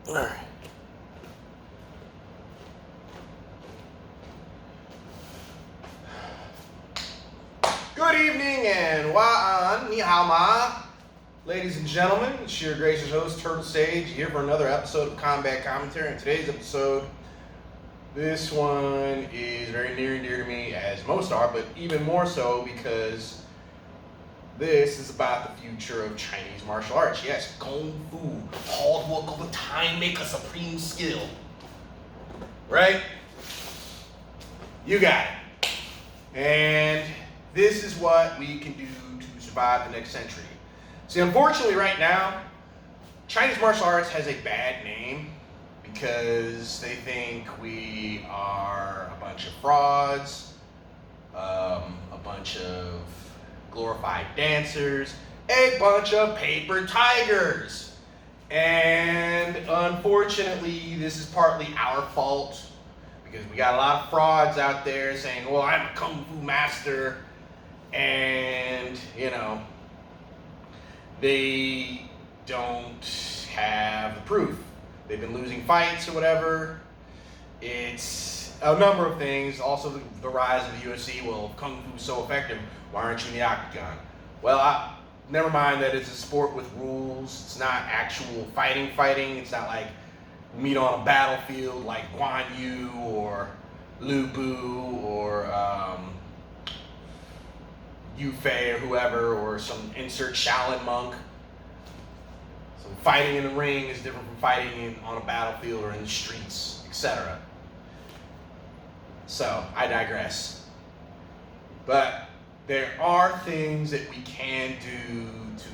All right. Good evening and wa'an, ni hao ma. Ladies and gentlemen, it's your gracious host, Turtle Sage, here for another episode of Combat Commentary. In today's episode, this one is very near and dear to me, as most are, but even more so because this is about the future of Chinese martial arts. Yes, Kung Fu, hard work over time, make a supreme skill. Right? You got it. And this is what we can do to survive the next century. See, unfortunately right now, Chinese martial arts has a bad name because they think we are a bunch of frauds, a bunch of glorified dancers, a bunch of paper tigers. And unfortunately, this is partly our fault because we got a lot of frauds out there saying, well, I'm a Kung Fu master, and, they don't have the proof. They've been losing fights or whatever. It's a number of things. Also, the rise of the UFC. Well, if Kung Fu is so effective, why aren't you in the octagon? Well, never mind that it's a sport with rules. It's not actual fighting. It's not like we meet on a battlefield like Guan Yu or Lu Bu or Yu Fei or whoever, or some insert Shaolin monk. So fighting in the ring is different from fighting on a battlefield or in the streets, etc. So, I digress. But there are things that we can do to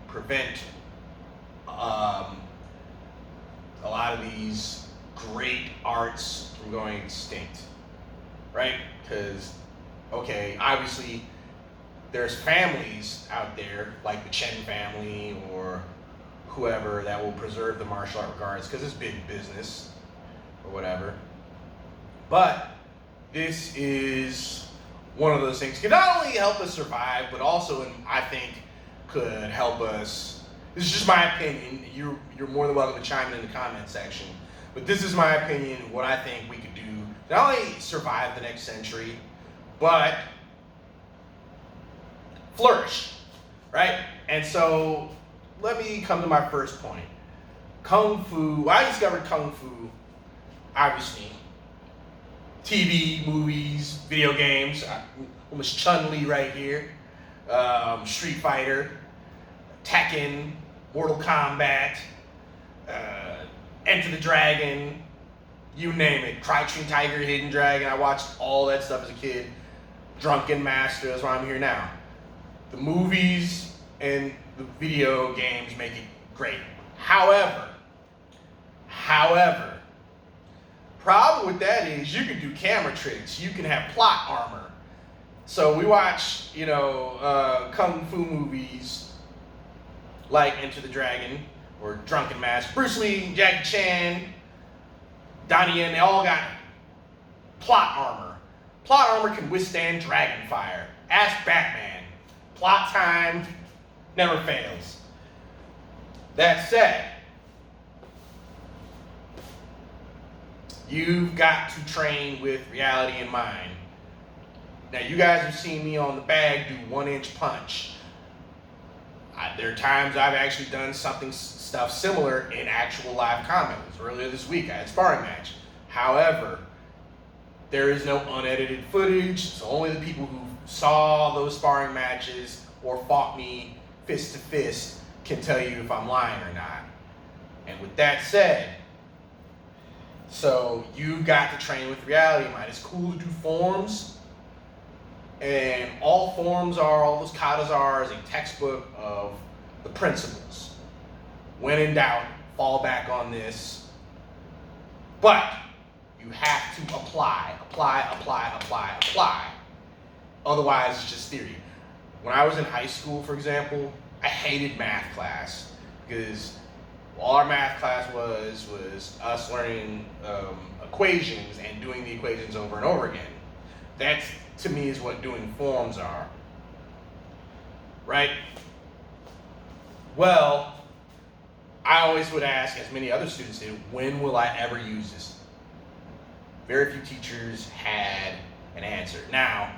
prevent a lot of these great arts from going extinct, right? Because, okay, obviously there's families out there like the Chen family or whoever that will preserve the martial art regards because it's big business or whatever. But this is one of those things can not only help us survive, but also, I think, could help us. This is just my opinion. You're more than welcome to chime in the comment section. But this is my opinion, what I think we could do to not only survive the next century, but flourish, right? And so let me come to my first point. Kung Fu, I discovered Kung Fu, obviously, TV, movies, video games, almost Chun-Li right here, Street Fighter, Tekken, Mortal Kombat, Enter the Dragon, you name it, Crouching Tiger, Hidden Dragon. I watched all that stuff as a kid. Drunken Master, that's why I'm here now. The movies and the video games make it great. However, problem with that is you can do camera tricks. You can have plot armor. So we watch, Kung Fu movies like Enter the Dragon or Drunken Master. Bruce Lee, Jackie Chan, Donnie Yen, they all got plot armor. Plot armor can withstand dragon fire. Ask Batman. Plot time never fails. That said, you've got to train with reality in mind. Now, you guys have seen me on the bag do 1-inch punch. There are times I've actually done stuff similar in actual live combat. Earlier this week, I had a sparring match. However, there is no unedited footage, so only the people who saw those sparring matches or fought me fist to fist can tell you if I'm lying or not. And with that said, so you've got to train with reality in mind. It's cool to do forms, and all those katas are is a textbook of the principles. When in doubt, fall back on this. But you have to apply. Otherwise, it's just theory. When I was in high school, for example, I hated math class because all our math class was us learning equations and doing the equations over and over again. That, to me, is what doing forms are. Right? Well, I always would ask, as many other students did, when will I ever use this? Very few teachers had an answer. Now,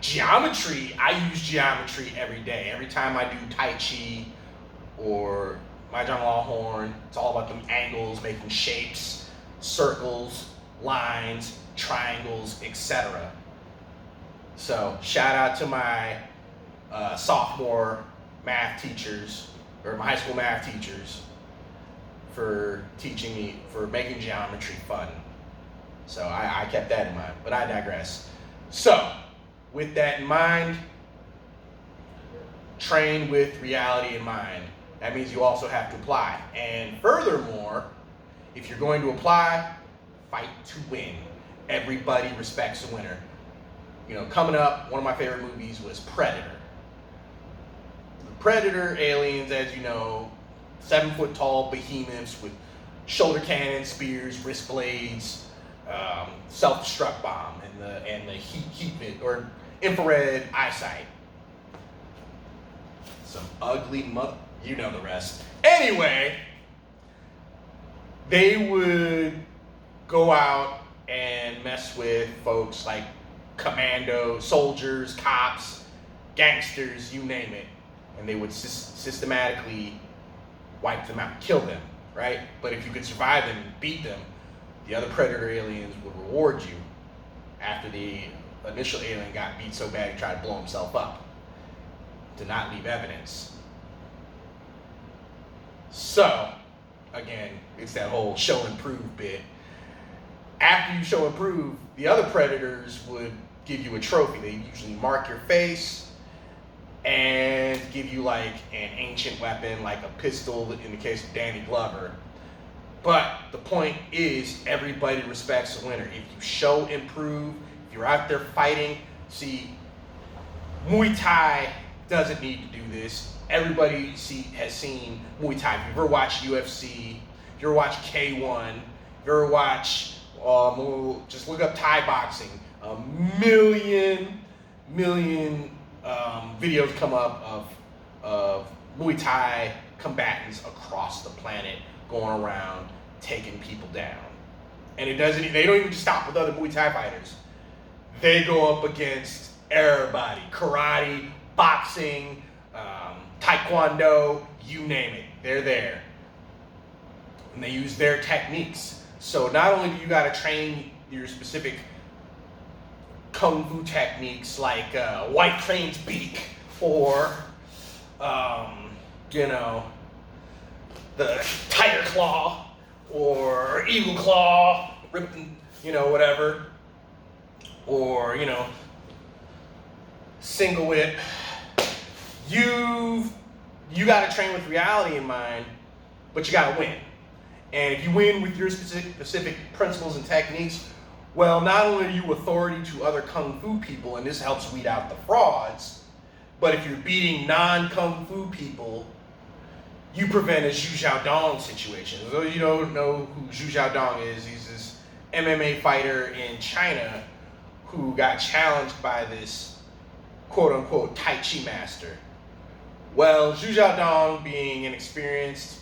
geometry, I use geometry every day. Every time I do Tai Chi or my John Lawhorn, it's all about them angles, making shapes, circles, lines, triangles, etc. So shout out to my sophomore math teachers, or my high school math teachers, for teaching me, for making geometry fun. So I kept that in mind, but I digress. So with that in mind, train with reality in mind. That means you also have to apply. And furthermore, if you're going to apply, fight to win. Everybody respects a winner. You know, coming up, one of my favorite movies was Predator. The Predator aliens, as you know, 7-foot tall behemoths with shoulder cannons, spears, wrist blades, self-destruct bomb, and the heat or infrared eyesight. Some ugly mother, you know the rest. Anyway, they would go out and mess with folks like commando, soldiers, cops, gangsters, you name it, and they would systematically wipe them out, kill them, right? But if you could survive them and beat them, the other Predator aliens would reward you after the initial alien got beat so bad he tried to blow himself up to not leave evidence. So, again, it's that whole show and prove bit. After you show and prove, the other Predators would give you a trophy. They usually mark your face and give you like an ancient weapon, like a pistol in the case of Danny Glover. But the point is, everybody respects the winner. If you show and prove, if you're out there fighting, see, Muay Thai doesn't need to do this. Everybody has seen Muay Thai. If you ever watched UFC, if you ever watched K1, if you ever watch, just look up Thai boxing. A million videos come up of Muay Thai combatants across the planet going around taking people down. And they don't even just stop with other Muay Thai fighters. They go up against everybody. Karate, boxing, taekwondo, you name it. They're there. And they use their techniques. So not only do you got to train your specific kung fu techniques like White Crane's beak or, the tiger claw or eagle claw, ripping, whatever, or, single whip. You got to train with reality in mind, but you got to win. And if you win with your specific principles and techniques, well, not only are you authority to other kung fu people, and this helps weed out the frauds, but if you're beating non-kung fu people, you prevent a Zhu Xiaodong situation. So you don't know who Zhu Xiaodong is. He's this MMA fighter in China who got challenged by this quote-unquote Tai Chi master. Well, Zhu Xiaodong, being an experienced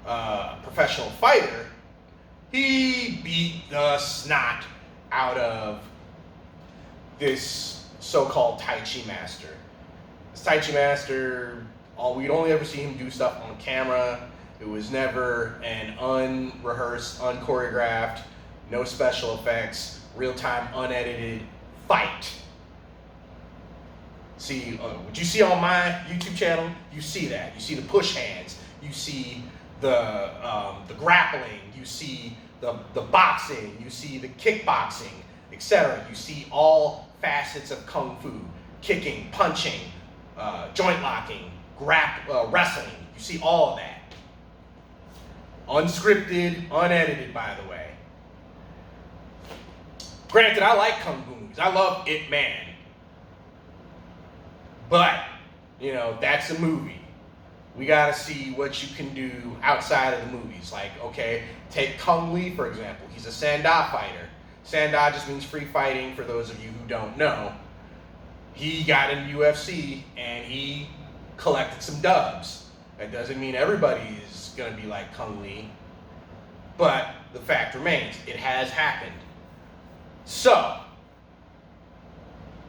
professional fighter, he beat the snot out of this so-called Tai Chi master. This Tai Chi master, we'd only ever see him do stuff on camera. It was never an unrehearsed, unchoreographed, no special effects, real-time, unedited fight. See, what you see on my YouTube channel, you see that. You see the push hands. You see the grappling. You see the boxing. You see the kickboxing, etc. You see all facets of kung fu: kicking, punching, joint locking, wrestling. You see all of that. Unscripted, unedited, by the way. Granted, I like kung fu movies. I love Ip Man. But, that's a movie. We got to see what you can do outside of the movies. Like, okay, take Kung Lee, for example. He's a Sanda fighter. Sanda just means free fighting, for those of you who don't know. He got in UFC, and he collected some dubs. That doesn't mean everybody is going to be like Kung Lee. But the fact remains, it has happened. So,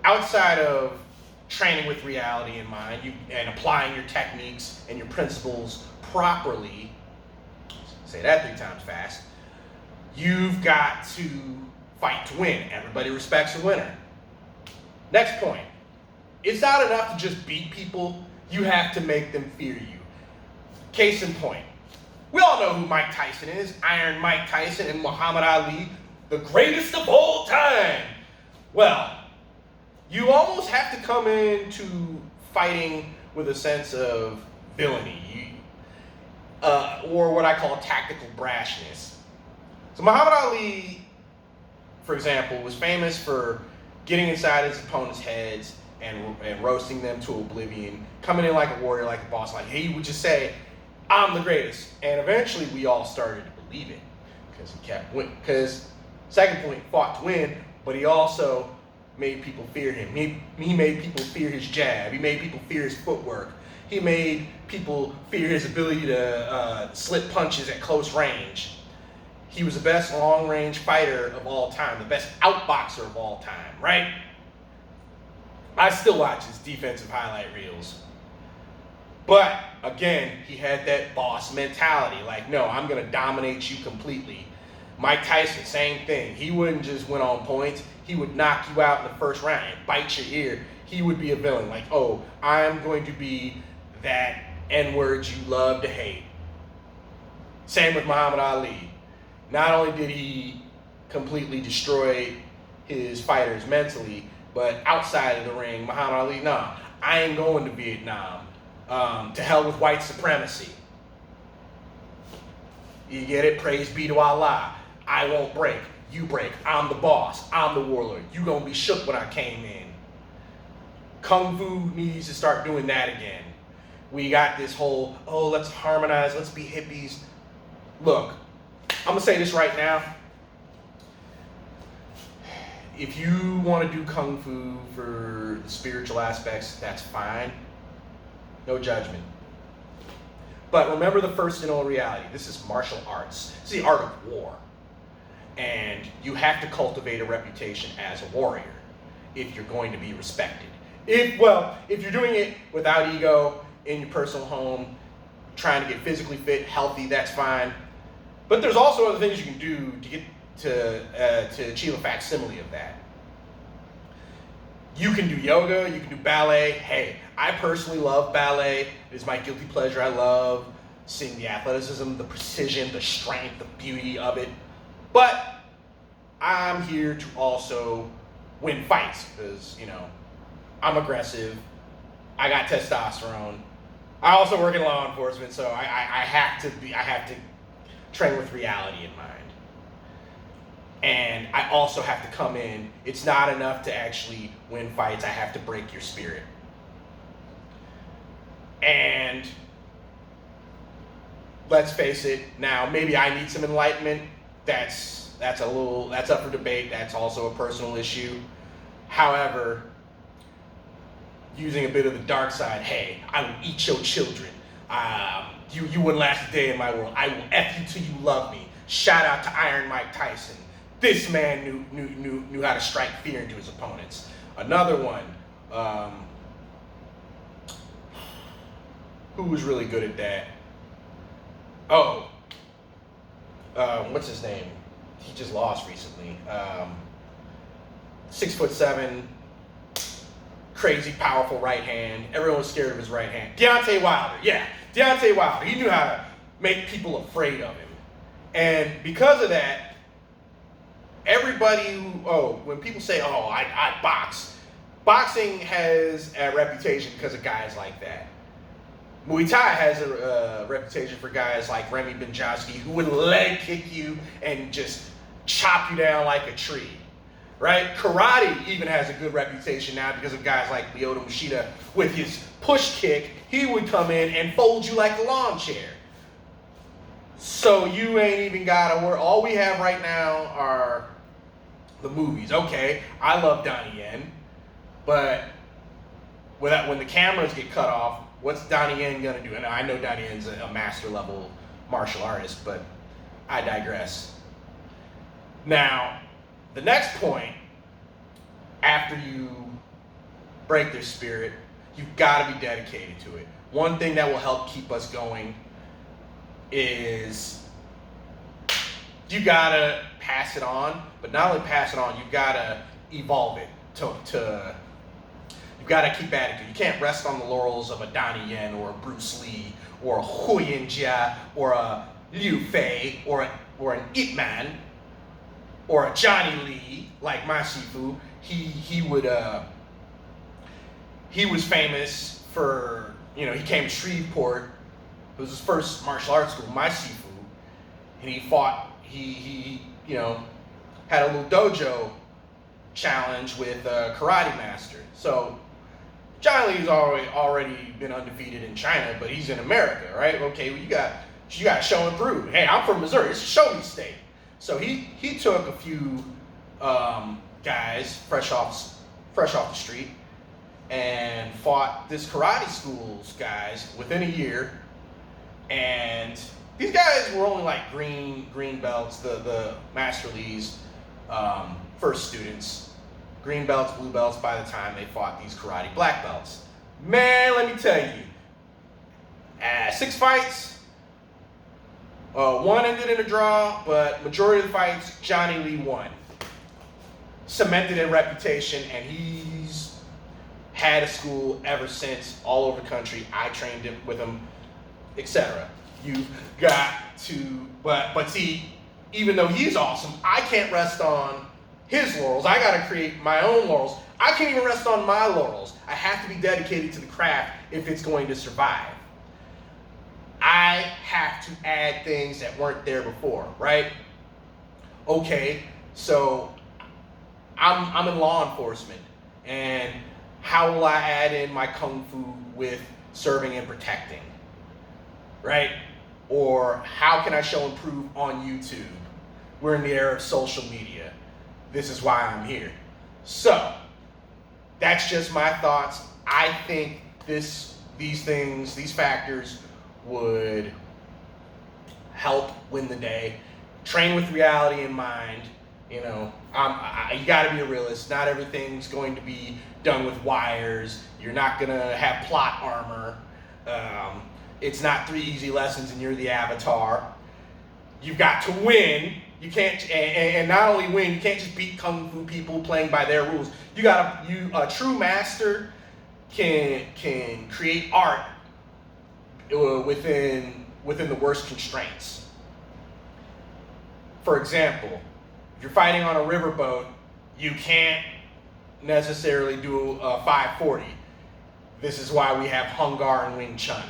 outside of training with reality in mind and applying your techniques and your principles properly, say that 3 times fast, you've got to fight to win. Everybody respects a winner. Next point. It's not enough to just beat people. You have to make them fear you. Case in point. We all know who Mike Tyson is. Iron Mike Tyson and Muhammad Ali, the greatest of all time. Well, you almost have to come into fighting with a sense of villainy, or what I call tactical brashness. So Muhammad Ali, for example, was famous for getting inside his opponent's heads and roasting them to oblivion, coming in like a warrior, like a boss. Like he would just say, "I'm the greatest," and eventually we all started to believe it because he kept winning. Because second point, he fought to win, but he also made people fear him. He made people fear his jab. He made people fear his footwork. He made people fear his ability to slip punches at close range. He was the best long-range fighter of all time, the best outboxer of all time, right? I still watch his defensive highlight reels. But, again, he had that boss mentality. Like, no, I'm going to dominate you completely. Mike Tyson, same thing. He wouldn't just win on points. He would knock you out in the first round and bite your ear. He would be a villain. Like, oh, I'm going to be that N-word you love to hate. Same with Muhammad Ali. Not only did he completely destroy his fighters mentally, but outside of the ring, Muhammad Ali, nah, I ain't going to Vietnam. To hell with white supremacy. You get it? Praise be to Allah. I won't break. You break. I'm the boss. I'm the warlord. You gonna be shook when I came in. Kung Fu needs to start doing that again. We got this whole, oh, let's harmonize, let's be hippies. Look, I'm gonna say this right now. If you want to do Kung Fu for the spiritual aspects, that's fine. No judgment. But remember the first and only reality. This is martial arts. It's the art of war. And you have to cultivate a reputation as a warrior if you're going to be respected. If you're doing it without ego, in your personal home, trying to get physically fit, healthy, that's fine. But there's also other things you can do to get to achieve a facsimile of that. You can do yoga, you can do ballet. Hey, I personally love ballet. It is my guilty pleasure. I love seeing the athleticism, the precision, the strength, the beauty of it. But I'm here to also win fights because, I'm aggressive. I got testosterone. I also work in law enforcement, so I have to train with reality in mind. And I also have to come in. It's not enough to actually win fights. I have to break your spirit. And let's face it, now maybe I need some enlightenment. That's up for debate. That's also a personal issue. However, using a bit of the dark side, hey, I will eat your children. You wouldn't last a day in my world. I will F you till you love me. Shout out to Iron Mike Tyson. This man knew how to strike fear into his opponents. Another one, who was really good at that? What's his name? He just lost recently. 6'7", crazy powerful right hand. Everyone was scared of his right hand. Deontay Wilder, yeah, Deontay Wilder. He knew how to make people afraid of him, and because of that, everybody when people say, I box, boxing has a reputation because of guys like that. Muay Thai has a reputation for guys like Remy Benjowski who would leg kick you and just chop you down like a tree, right? Karate even has a good reputation now because of guys like Lyoto Machida. With his push kick, he would come in and fold you like a lawn chair. So you ain't even got to worry. All we have right now are the movies. Okay, I love Donnie Yen, but when the cameras get cut off, what's Donnie Yen gonna do? And I know Donnie Yen's a master level martial artist, but I digress. Now, the next point, after you break their spirit, you've got to be dedicated to it. One thing that will help keep us going is you got to pass it on, but not only pass it on, you've got to evolve it to you've got to keep at it. You can't rest on the laurels of a Donnie Yen or a Bruce Lee or a Hu Jia or a Liu Fei or an Ip Man or a Johnny Lee like my Shifu. He was famous for, he came to Shreveport. It was his first martial arts school, my Shifu, and he fought. He had a little dojo challenge with a karate master. So Johnny Lee's already been undefeated in China, but he's in America, right? Okay, well, you got to show and prove. Hey, I'm from Missouri. It's a show me state. So he took a few guys fresh off the street and fought this karate school's guys within a year. And these guys were only like green belts, the Master Lee's first students. Green belts, blue belts by the time they fought these karate black belts. Man, let me tell you, 6 fights, one ended in a draw, but majority of the fights, Johnny Lee won. Cemented in reputation, and he's had a school ever since all over the country. I trained him with him, etc. You've got to, but see, even though he's awesome, I can't rest on his laurels. I got to create my own laurels. I can't even rest on my laurels. I have to be dedicated to the craft if it's going to survive. I have to add things that weren't there before, right? Okay, so I'm in law enforcement, and how will I add in my kung fu with serving and protecting, right? Or how can I show and prove on YouTube? We're in the era of social media. This is why I'm here. So that's just my thoughts. I think these factors would help win the day. Train with reality in mind. You got to be a realist. Not everything's going to be done with wires. You're not going to have plot armor. It's not 3 easy lessons and you're the avatar. You've got to win. You can't, and not only win, you can't just beat kung fu people playing by their rules. A true master can create art within the worst constraints. For example, if you're fighting on a riverboat, you can't necessarily do a 540. This is why we have Hung Gar and Wing Chun,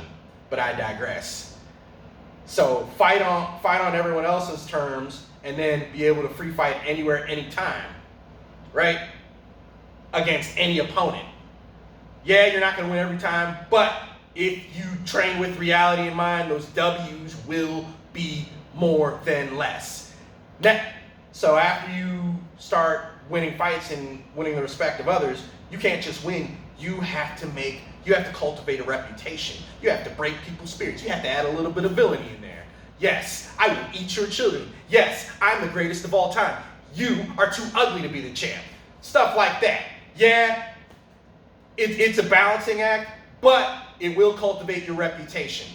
but I digress. So fight on everyone else's terms, and then be able to free fight anywhere, anytime, right? Against any opponent. Yeah, you're not going to win every time, but if you train with reality in mind, those W's will be more than less. So after you start winning fights and winning the respect of others, you can't just win. You have to cultivate a reputation. You have to break people's spirits. You have to add a little bit of villainy in there. Yes, I will eat your children. Yes, I'm the greatest of all time. You are too ugly to be the champ. Stuff like that. Yeah, it's a balancing act, but it will cultivate your reputation.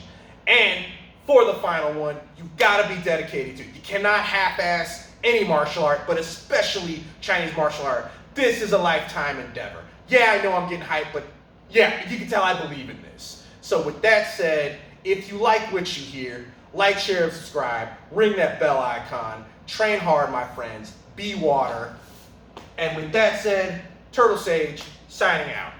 And for the final one, you've got to be dedicated to it. You cannot half-ass any martial art, but especially Chinese martial art. This is a lifetime endeavor. Yeah, I know I'm getting hyped, but yeah, you can tell I believe in this. So with that said, if you like what you hear, like, share, and subscribe. Ring that bell icon. Train hard, my friends. Be water. And with that said, Turtle Sage signing out.